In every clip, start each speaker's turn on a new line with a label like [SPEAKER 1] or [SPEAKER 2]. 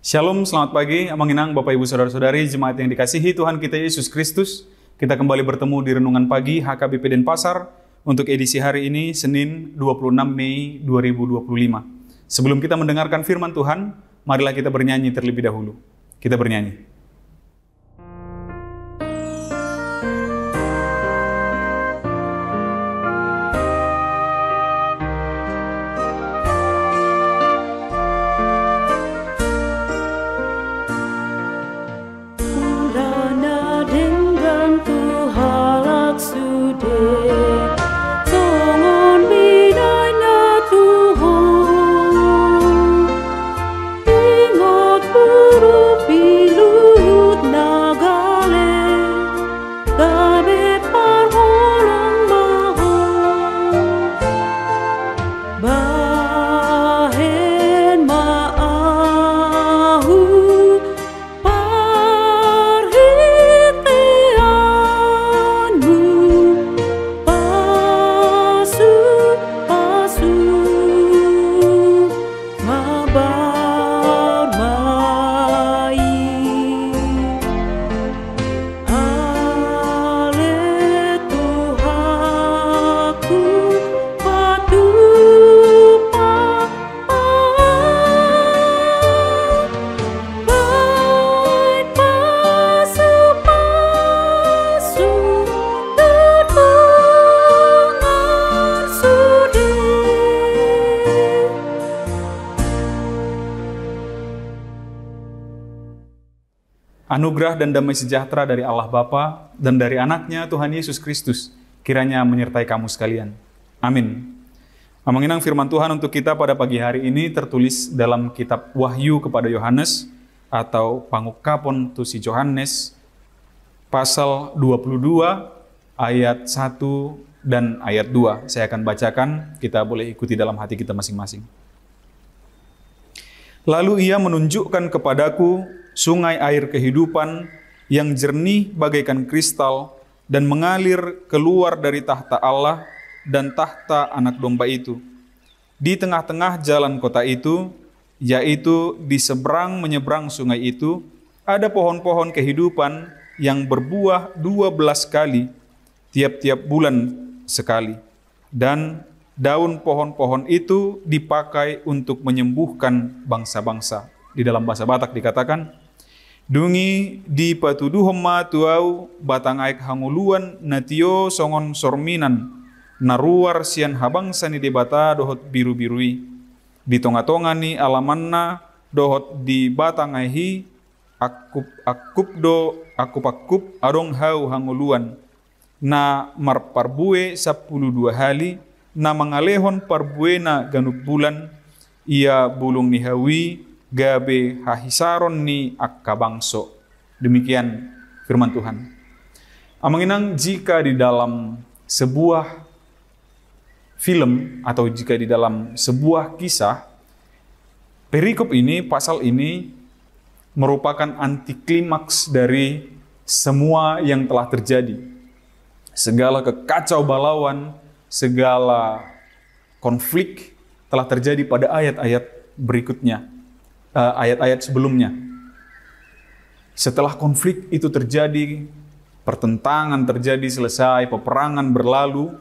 [SPEAKER 1] Shalom, selamat pagi, Amanginang, Bapak Ibu Saudara-saudari, jemaat yang dikasihi Tuhan kita Yesus Kristus. Kita kembali bertemu di Renungan Pagi HKBP Denpasar untuk edisi hari ini, Senin 26 Mei 2025. Sebelum kita mendengarkan firman Tuhan, marilah kita bernyanyi terlebih dahulu. Kita bernyanyi. Anugerah dan damai sejahtera dari Allah Bapa dan dari anaknya Tuhan Yesus Kristus kiranya menyertai kamu sekalian. Amin. Amanginang firman Tuhan untuk kita pada pagi hari ini tertulis dalam kitab Wahyu kepada Yohanes atau Pangukapon tu si Yohanes pasal 22 ayat 1 dan ayat 2. Saya akan bacakan, kita boleh ikuti dalam hati kita masing-masing. Lalu ia menunjukkan kepadaku sungai air kehidupan yang jernih bagaikan kristal dan mengalir keluar dari tahta Allah dan tahta anak domba itu. Di tengah-tengah jalan kota itu, yaitu di seberang menyeberang sungai itu, ada pohon-pohon kehidupan yang berbuah 12 kali, tiap-tiap bulan sekali. Dan daun pohon-pohon itu dipakai untuk menyembuhkan bangsa-bangsa. Di dalam bahasa Batak dikatakan, dungi di patuduhomma tuau batang aik hanguluan natio songon sorminan naruar sian habangsa ni debata dohot biru-birui di tonga-tonga ni alamanna dohot di batang aihi akup adong hau hanguluan na marparbue 12 hali na mangalehon parbuena ganuk bulan ia bulung ni hawi gabe hahisaron ni akkabangso. Demikian firman Tuhan. Amanginang, jika di dalam sebuah film atau jika di dalam sebuah kisah, perikop ini, pasal ini merupakan antiklimaks dari semua yang telah terjadi. Segala kekacau balauan, segala konflik telah terjadi pada ayat-ayat berikutnya. Ayat-ayat sebelumnya. Setelah konflik itu terjadi, pertentangan terjadi, selesai, peperangan berlalu,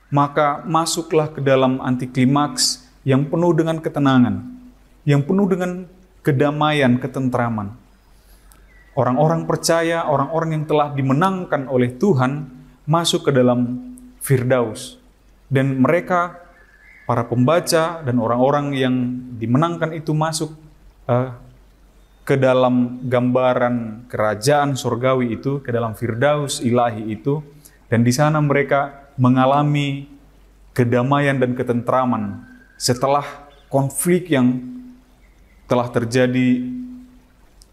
[SPEAKER 1] maka masuklah ke dalam antiklimaks yang penuh dengan ketenangan, yang penuh dengan kedamaian, ketentraman. Orang-orang percaya, orang-orang yang telah dimenangkan oleh Tuhan, masuk ke dalam Firdaus. Dan mereka, para pembaca dan orang-orang yang dimenangkan itu masuk ke dalam gambaran kerajaan surgawi itu, ke dalam Firdaus ilahi itu, dan di sana mereka mengalami kedamaian dan ketentraman setelah konflik yang telah terjadi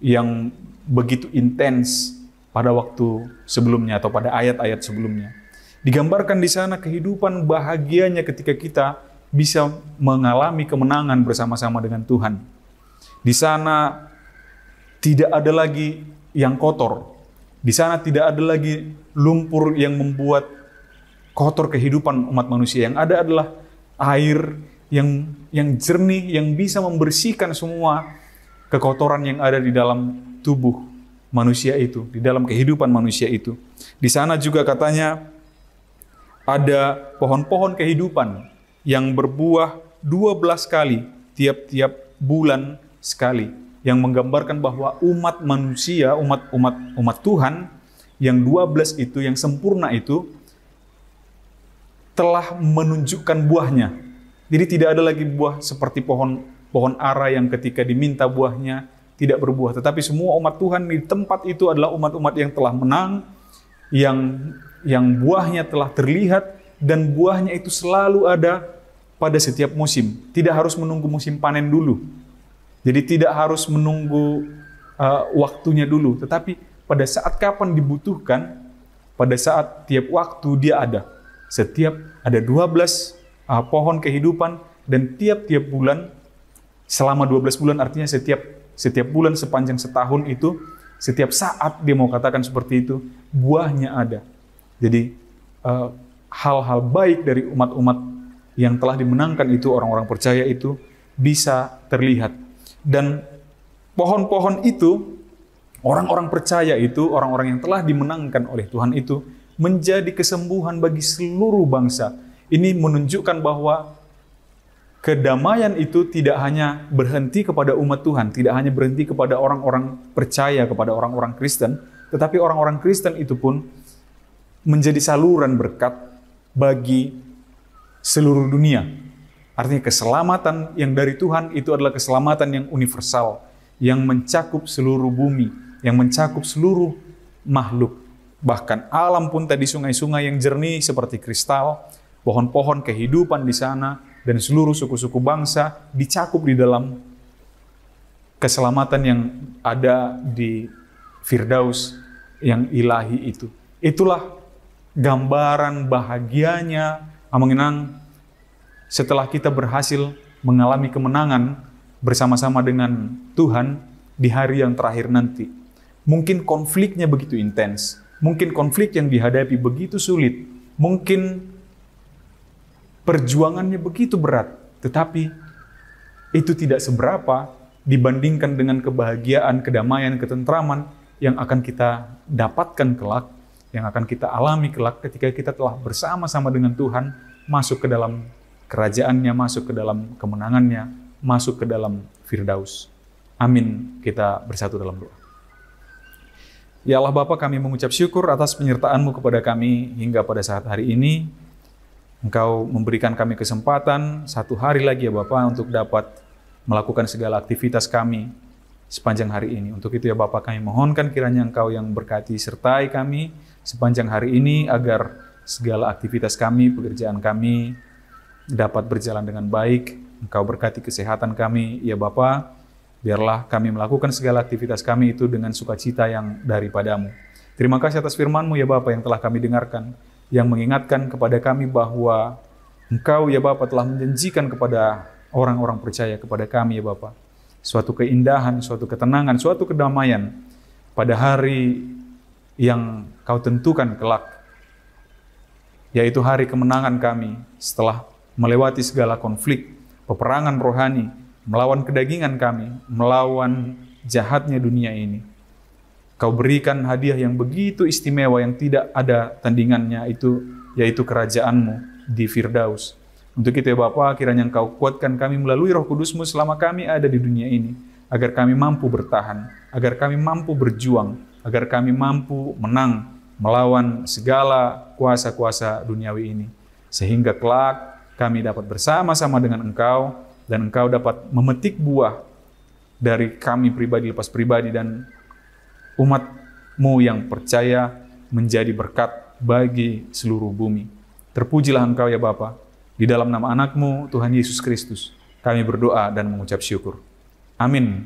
[SPEAKER 1] yang begitu intens pada waktu sebelumnya atau pada ayat-ayat sebelumnya. Digambarkan di sana kehidupan bahagianya ketika kita bisa mengalami kemenangan bersama-sama dengan Tuhan. Di sana tidak ada lagi yang kotor. Di sana tidak ada lagi lumpur yang membuat kotor kehidupan umat manusia. Yang ada adalah air yang jernih, yang bisa membersihkan semua kekotoran yang ada di dalam tubuh manusia itu, di dalam kehidupan manusia itu. Di sana juga katanya ada pohon-pohon kehidupan yang berbuah 12 kali tiap-tiap bulan sekali, yang menggambarkan bahwa umat manusia, umat Tuhan yang 12 itu, yang sempurna itu telah menunjukkan buahnya. Jadi tidak ada lagi buah seperti pohon ara yang ketika diminta buahnya tidak berbuah. Tetapi semua umat Tuhan di tempat itu adalah umat-umat yang telah menang, yang buahnya telah terlihat, dan buahnya itu selalu ada pada setiap musim. Tidak harus menunggu musim panen dulu. Jadi tidak harus menunggu waktunya dulu. Tetapi pada saat kapan dibutuhkan, pada saat tiap waktu dia ada. Setiap ada 12 pohon kehidupan, dan tiap-tiap bulan, selama 12 bulan artinya setiap bulan sepanjang setahun itu, setiap saat dia mau katakan seperti itu, buahnya ada. Jadi hal-hal baik dari umat-umat yang telah dimenangkan itu, orang-orang percaya itu, bisa terlihat. Dan pohon-pohon itu, orang-orang percaya itu, orang-orang yang telah dimenangkan oleh Tuhan itu, menjadi kesembuhan bagi seluruh bangsa. Ini menunjukkan bahwa kedamaian itu tidak hanya berhenti kepada umat Tuhan, tidak hanya berhenti kepada orang-orang percaya, kepada orang-orang Kristen, tetapi orang-orang Kristen itu pun menjadi saluran berkat bagi seluruh dunia. Artinya keselamatan yang dari Tuhan itu adalah keselamatan yang universal, yang mencakup seluruh bumi, yang mencakup seluruh makhluk. Bahkan alam pun tadi, sungai-sungai yang jernih seperti kristal, pohon-pohon kehidupan di sana, dan seluruh suku-suku bangsa dicakup di dalam keselamatan yang ada di Firdaus yang ilahi itu. Itulah gambaran bahagianya mengenang setelah kita berhasil mengalami kemenangan bersama-sama dengan Tuhan di hari yang terakhir nanti. Mungkin konfliknya begitu intens, mungkin konflik yang dihadapi begitu sulit, mungkin perjuangannya begitu berat, tetapi itu tidak seberapa dibandingkan dengan kebahagiaan, kedamaian, ketentraman yang akan kita dapatkan kelak, yang akan kita alami kelak ketika kita telah bersama-sama dengan Tuhan masuk ke dalam kerajaannya, masuk ke dalam kemenangannya, masuk ke dalam Firdaus. Amin. Kita bersatu dalam doa. Ya Allah Bapa, kami mengucap syukur atas penyertaan-Mu kepada kami hingga pada saat hari ini. Engkau memberikan kami kesempatan satu hari lagi ya Bapa untuk dapat melakukan segala aktivitas kami sepanjang hari ini. Untuk itu ya Bapa, kami mohonkan kiranya Engkau yang berkati sertai kami sepanjang hari ini, agar segala aktivitas kami, pekerjaan kami dapat berjalan dengan baik. Engkau berkati kesehatan kami ya Bapa. Biarlah kami melakukan segala aktivitas kami itu dengan sukacita yang daripada-Mu. Terima kasih atas firman-Mu ya Bapa yang telah kami dengarkan, yang mengingatkan kepada kami bahwa Engkau ya Bapa telah menjanjikan kepada orang-orang percaya, kepada kami ya Bapa, suatu keindahan, suatu ketenangan, suatu kedamaian pada hari yang Kau tentukan kelak, yaitu hari kemenangan kami setelah melewati segala konflik, peperangan rohani, melawan kedagingan kami, melawan jahatnya dunia ini. Kau berikan hadiah yang begitu istimewa yang tidak ada tandingannya itu, yaitu kerajaan-Mu di Firdaus. Untuk itu ya Bapa, kiranya Engkau kuatkan kami melalui Roh Kudus-Mu selama kami ada di dunia ini, agar kami mampu bertahan, agar kami mampu berjuang, agar kami mampu menang melawan segala kuasa-kuasa duniawi ini. Sehingga kelak kami dapat bersama-sama dengan Engkau, dan Engkau dapat memetik buah dari kami pribadi lepas pribadi dan umat-Mu yang percaya menjadi berkat bagi seluruh bumi. Terpujilah Engkau ya Bapa. Di dalam nama anak-Mu, Tuhan Yesus Kristus, kami berdoa dan mengucap syukur. Amin.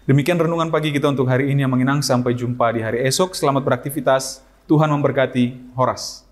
[SPEAKER 1] Demikian renungan pagi kita untuk hari ini yang mengenang. Sampai jumpa di hari esok. Selamat beraktivitas. Tuhan memberkati. Horas.